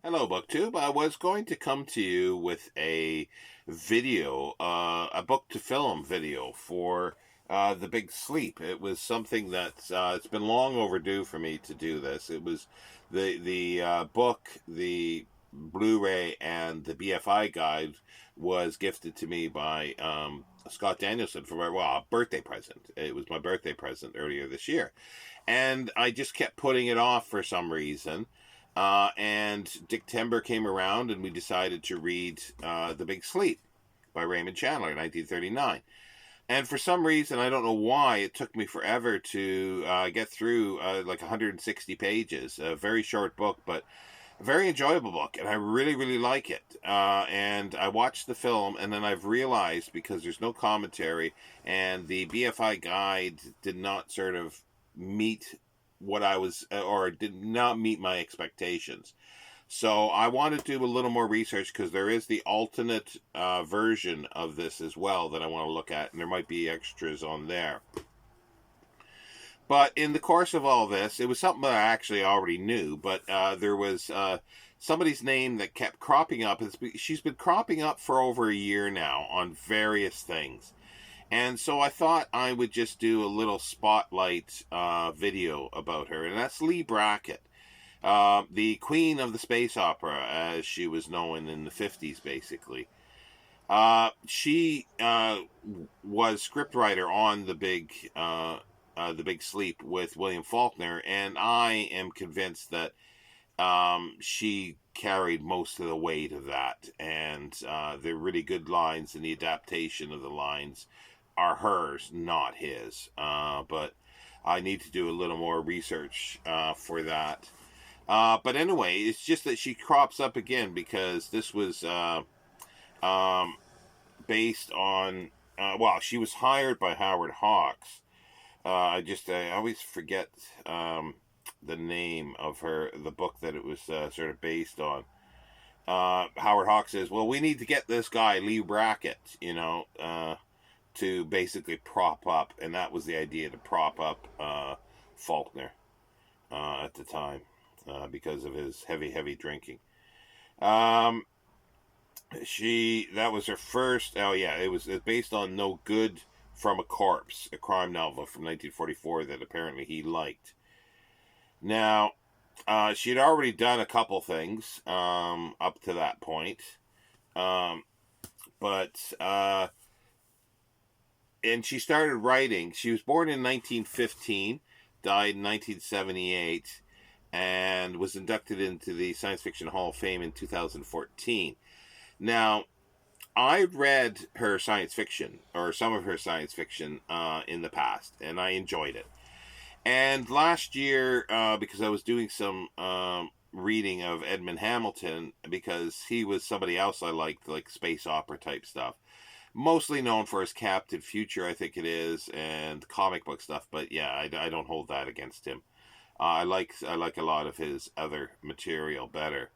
Hello, BookTube. I was going to come to you with a video, a book to film video for The Big Sleep. It was something that it's been long overdue for me to do this. It was the book, the Blu-ray, and the BFI guide was gifted to me by Scott Danielson for a birthday present. It was my birthday present earlier this year, and I just kept putting it off for some reason. And Dictember came around, and we decided to read The Big Sleep by Raymond Chandler, 1939. And for some reason, I don't know why, it took me forever to get through like 160 pages. A very short book, but a very enjoyable book, and I really, really like it. And I watched the film, and then I've realized, because there's no commentary, and the BFI guide did not sort of meet what I was, or did not meet my expectations. So I want to do a little more research, because there is the alternate version of this as well that I want to look at, and there might be extras on there. But in the course of all this, it was something that I actually already knew, but there was somebody's name that kept cropping up. She's been cropping up for over a year now on various things. And so I thought I would just do a little spotlight video about her, and that's Leigh Brackett, the queen of the space opera, as she was known in the 50s, basically. She was scriptwriter on the Big Sleep with William Faulkner, and I am convinced that she carried most of the weight of that, and they're really good lines, and the adaptation of the lines are hers, not his. But I need to do a little more research for that. But anyway, it's just that she crops up again, because this was um, based on, she was hired by Howard Hawks. I always forget the name of the book that it was sort of based on. Howard Hawks says, well, we need to get this guy, Lee Brackett, to basically prop up, and that was the idea, to prop up Faulkner at the time, because of his heavy drinking. That was her first. Oh yeah, it was based on No Good from a Corpse, a crime novel from 1944 that apparently he liked. Now, she had already done a couple things up to that point, but and she started writing. She was born in 1915, died in 1978, and was inducted into the Science Fiction Hall of Fame in 2014. Now, I read her science fiction, or some of her science fiction, in the past, and I enjoyed it. And last year, because I was doing some reading of Edmund Hamilton, because he was somebody else I liked, like space opera type stuff. Mostly known for his Captain Future, I think it is, and comic book stuff. But yeah, I don't hold that against him. I like a lot of his other material better.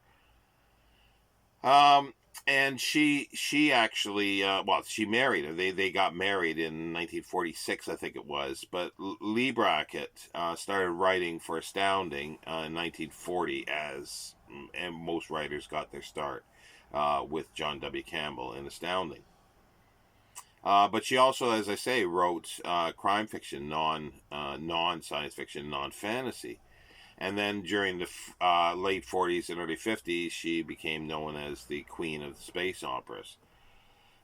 And she actually she married. They got married in 1946, I think it was. But Leigh Brackett started writing for Astounding in 1940, and most writers got their start with John W. Campbell in Astounding. But she also, as I say, wrote crime fiction, non science fiction, non fantasy. And then during the late 40s and early 50s, she became known as the queen of the space operas.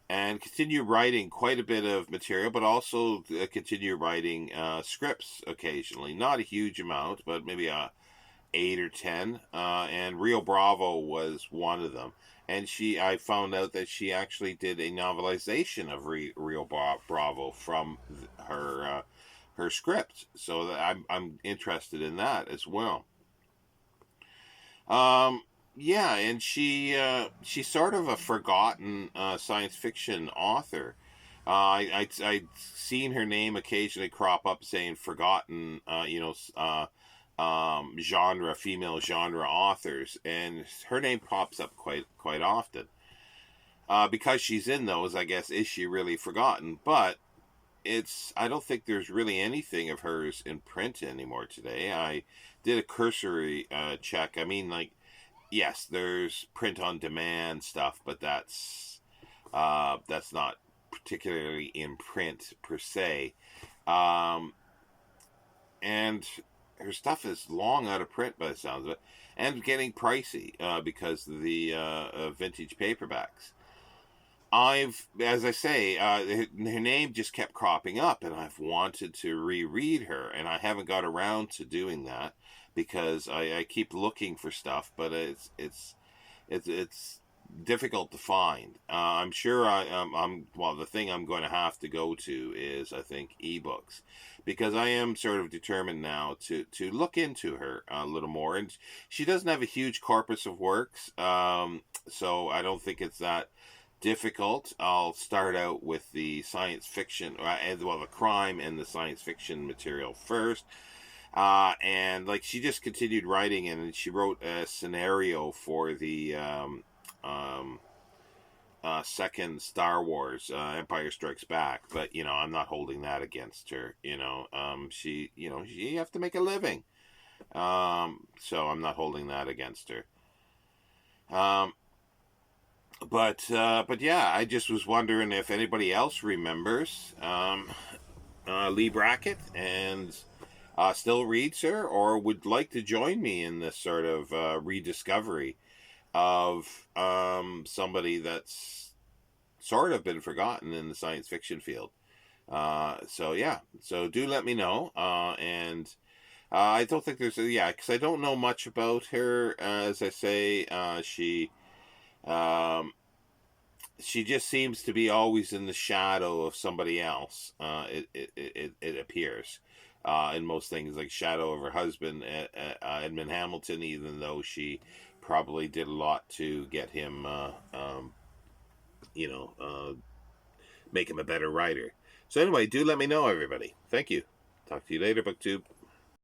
And continued writing quite a bit of material, but also continued writing scripts occasionally. Not a huge amount, but maybe 8 or 10. And Rio Bravo was one of them. And I found out that she actually did a novelization of Rio Bravo from her script, so that I'm interested in that as well. Yeah, and she's sort of a forgotten science fiction author. I'd seen her name occasionally crop up saying forgotten, female genre authors, and her name pops up quite often. Because she's in those, I guess, is she really forgotten? But I don't think there's really anything of hers in print anymore today. I did a cursory check. I mean, like, yes, there's print on demand stuff, but that's not particularly in print per se. Um, and her stuff is long out of print by the sounds of it, and getting pricey because of the vintage paperbacks. As I say, her name just kept cropping up, and I've wanted to reread her, and I haven't got around to doing that because I keep looking for stuff, but it's difficult to find. I'm sure well. The thing I'm going to have to go to is, I think, ebooks, because I am sort of determined now to look into her a little more. And she doesn't have a huge corpus of works, so I don't think it's that difficult. I'll start out with the science fiction, the crime and the science fiction material first. And like she just continued writing, and she wrote a scenario for the um, second Star Wars, Empire Strikes Back. But I'm not holding that against her. She have to make a living. So I'm not holding that against her. Um, but yeah, I just was wondering if anybody else remembers Lee Brackett and still reads her, or would like to join me in this sort of rediscovery of somebody that's sort of been forgotten in the science fiction field. So yeah, so do let me know. And I don't think because I don't know much about her. As I say, um, she just seems to be always in the shadow of somebody else. It appears in most things, like shadow of her husband, Edmund Hamilton, even though she probably did a lot to get him, you know, uh, make him a better writer. So anyway, do let me know, everybody. Thank you. Talk to you later, BookTube.